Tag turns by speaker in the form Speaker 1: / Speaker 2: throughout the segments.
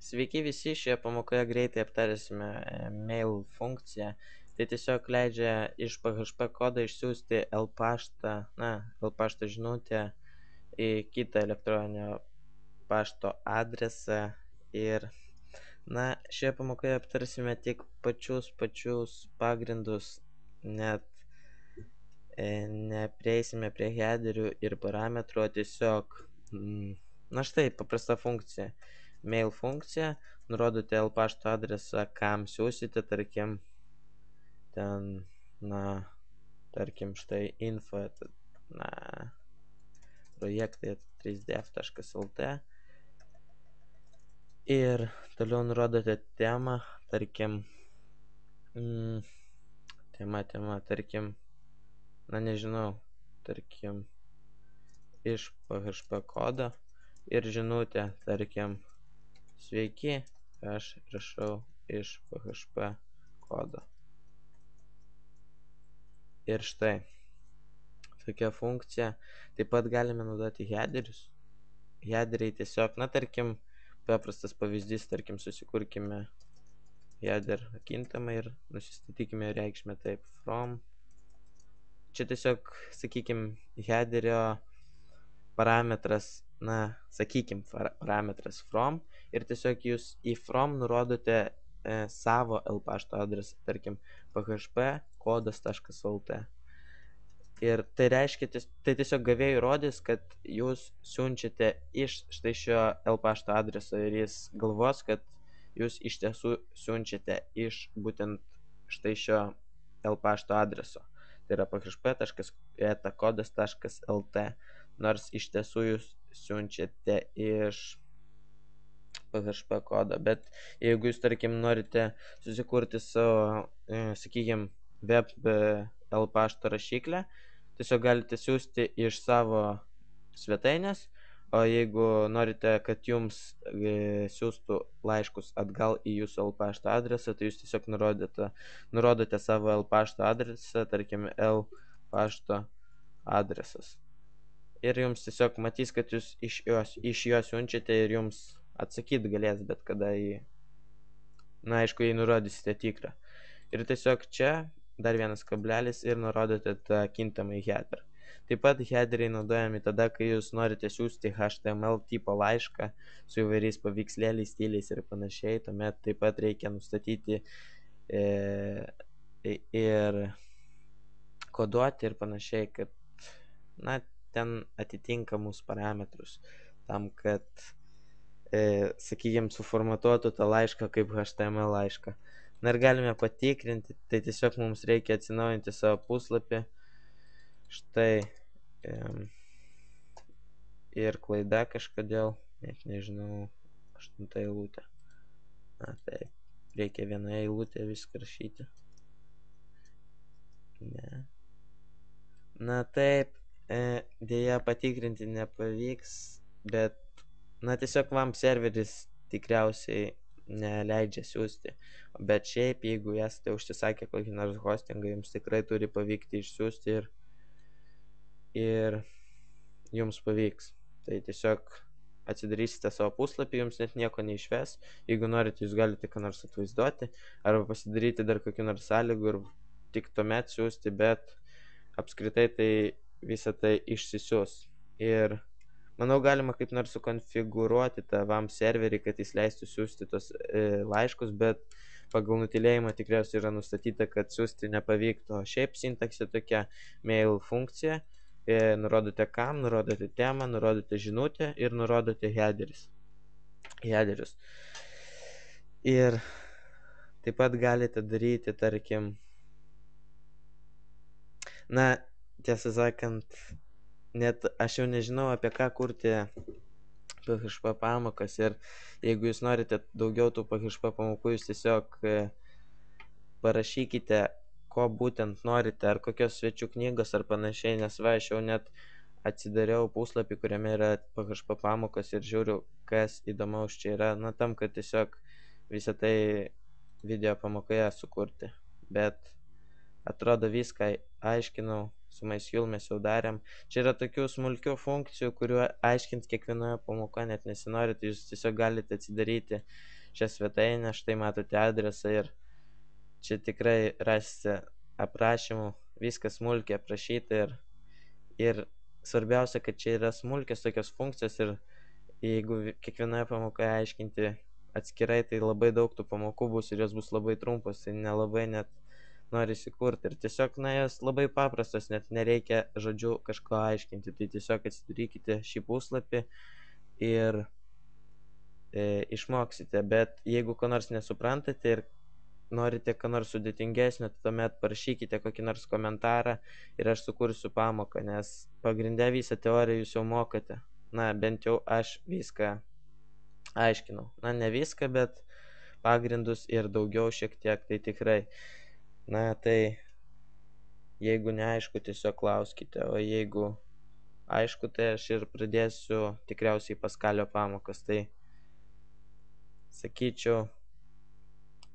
Speaker 1: Sveiki visi, šioje pamokoje greitai aptarsime mail funkciją. Tai tiesiog leidžia iš PHP kodo išsiųsti L pašto žinutę į kitą elektroninio pašto adresą. Ir, šioje pamokoje aptarsime tik pačius pagrindus, net neprieisime prie headerių ir parametrų, o tiesiog, štai paprasta funkcija. Mail funkcija, nurodote L pašto adresą, kam siūsite, tarkim, tarkim, štai info, projektai 3df.lt ir toliau nurodote temą, tarkim, tarkim, nežinau, tarkim, iš PHP kodo ir žinutę, tarkim, sveiki, aš rašau iš PHP kodo. Ir štai, tokia funkcija. Taip pat galime naudoti headerius. Headeriai tiesiog, tarkim, paprastas pavyzdys, tarkim, susikurkime header kintamą ir nusistatykime reikšmę taip from. Čia tiesiog, sakykime, headerio parametras, parametras from ir tiesiog jūs į from nurodote savo L pašto adresą, tarkim, php kodas.lt. Ir tai reiškia, tai tiesiog gavėjui rodys, kad jūs siunčiate iš štai šio L pašto adreso ir jis galvos, kad jūs iš tiesų siunčiate iš būtent štai šio L pašto adreso. Tai yra php.kodas.lt, nors iš tiesų jūs siunčiate iš PHP kodo. Bet jeigu jūs, tarkim, norite susikurti savo, sakykime, web L pašto rašiklę, tiesiog galite siųsti iš savo svetainės, o jeigu norite, kad jums siųstų laiškus atgal į jūsų L pašto adresą, tai jūs tiesiog nurodote savo L pašto adresą, tarkim, L pašto adresas. Ir jums tiesiog matys, kad jūs iš jo siunčiate ir jums atsakyti galės bet kada aišku, jei nurodysite tikrą. Ir tiesiog čia dar vienas kablelis ir nurodote tą kintamą header. Taip pat headeriai naudojami tada, kai jūs norite siųsti HTML tipo laišką su įvairiais paveikslėliais, stiliais ir panašiai. Tuomet taip pat reikia nustatyti ir koduoti ir panašiai, kad ten atitinkamus parametrus tam, kad sakykime, suformatuotų tą laišką kaip HTML laišką. Ir galime patikrinti, tai tiesiog mums reikia atsinaujinti savo puslapį. Štai ir klaida kažkodėl, net nežinau, 8 eilutė. Taip, reikia vieną eilutę viską rašyti. Ne. Taip, dėja patikrinti nepavyks, bet tiesiog vam serveris tikriausiai neleidžia siųsti. Bet šiaip, jeigu esate užsisakę kokį nors hostingą, jums tikrai turi pavykti išsiųsti ir jums pavyks. Tai tiesiog atsidarysite savo puslapį, jums net nieko neišves. Jeigu norite, jūs galite ką nors atvaizduoti arba pasidaryti dar kokių nors sąlygų ir tik tuomet siųsti, bet apskritai tai visą tai išsisiūs. Ir manau, galima kaip nors sukonfigūruoti tą vam serverį, kad jis leistų siųsti tos laiškus, bet pagal nutylėjimą tikriausiai yra nustatyta, kad siųsti nepavyktų. O šiaip sintaksė tokia mail funkcija. Nurodote kam, nurodote temą, nurodote žinutę ir nurodote headerius. Ir taip pat galite daryti, tarkim, tiesą sakant, net aš jau nežinau, apie ką kurti PHP pamokas ir jeigu jūs norite daugiau tų PHP pamokų, jūs tiesiog parašykite, ko būtent norite, ar kokios svečių knygos ar panašiai, nes aš jau net atsidariau puslapį, kuriame yra PHP pamokos ir žiūriu, kas įdomaus čia yra, tam, kad tiesiog visą tai video pamokoje sukurti. Bet atrodo viską aiškinau, su MySQL mes jau darėm. Čia yra tokių smulkių funkcijų, kuriuo aiškint kiekvienoje pamokoje net nesinori, tai jūs tiesiog galite atsidaryti šią svetainę, štai matote adresą ir čia tikrai rasite aprašymų, viskas smulkiai aprašyta ir svarbiausia, kad čia yra smulkios tokios funkcijos ir jeigu kiekvienoje pamokoje aiškinti atskirai, tai labai daug tų pamokų bus ir jos bus labai trumpos, tai nelabai net norisi kurti. Ir tiesiog, jos labai paprastos, net nereikia žodžiu kažko aiškinti, tai tiesiog atsidarykite šį puslapį ir išmoksite, bet jeigu ko nors nesuprantate ir norite ką nors sudėtingesnio, tuomet parašykite kokį nors komentarą ir aš sukursiu pamoką, nes pagrindę visą teoriją jūs jau mokate. Bent jau aš viską aiškinau. Ne viską, bet pagrindus ir daugiau šiek tiek, tai tikrai. Tai jeigu neaišku, tiesiog klauskite, o jeigu aišku, tai aš ir pradėsiu tikriausiai Paskalio pamokas. Tai sakyčiau,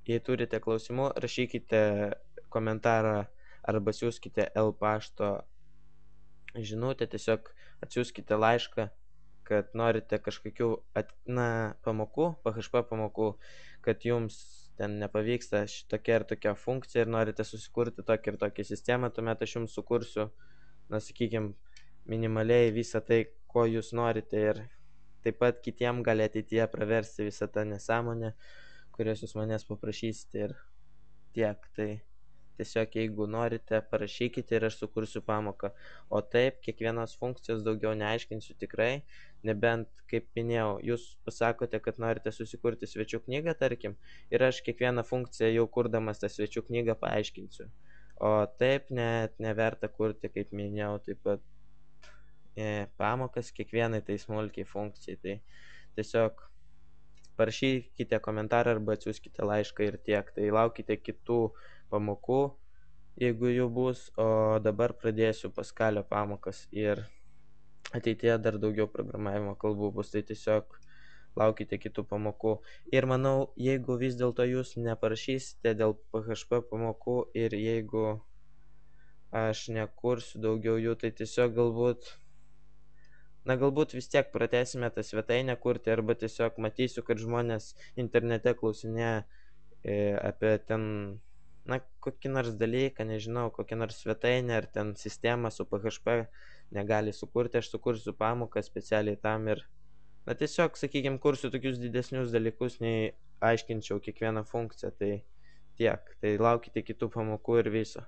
Speaker 1: jei turite klausimų, rašykite komentarą arba siųskite pašto žinutę, tiesiog atsiųskite laišką, kad norite kažkokių pamokų, PHP pamokų, kad jums ten nepavyksta šitokia ir tokia funkcija ir norite susikurti tokią ir tokią sistemą, tuomet aš jums sukursiu, sakykime, minimaliai visą tai, ko jūs norite ir taip pat kitiem gali ateityje praversti visą tą nesąmonę, kurias jūs manęs paprašysite ir tiek. Tai tiesiog jeigu norite, parašykite ir aš sukursiu pamoką. O taip, kiekvienos funkcijos daugiau neaiškinsiu tikrai, nebent, kaip minėjau, jūs pasakote, kad norite susikurti svečių knygą, tarkim, ir aš kiekvieną funkciją jau kurdamas tą svečių knygą paaiškinsiu. O taip net neverta kurti, kaip minėjau, taip pat pamokas kiekvienai tai smulkiai funkcijai. Tai tiesiog parašykite komentarą arba atsiųskite laišką ir tiek. Tai laukite kitų pamokų, jeigu jų bus, o dabar pradėsiu Paskalio pamokas ir ateityje dar daugiau programavimo kalbų bus, tai tiesiog laukite kitų pamokų. Ir manau, jeigu vis dėlto jūs neparašysite dėl PHP pamokų ir jeigu aš nekursiu daugiau jų, tai tiesiog galbūt vis tiek pratęsime tą svetainę kurti arba tiesiog matysiu, kad žmonės internete klausinėja apie ten, kokį nors dalyką, nežinau, kokią nors svetainę ar ten sistemą su PHP negali sukurti, aš sukursiu pamoką specialiai tam ir, tiesiog, sakykime, kursiu tokius didesnius dalykus, nei aiškinčiau kiekvieną funkciją, tai tiek, tai laukite kitų pamokų ir viso.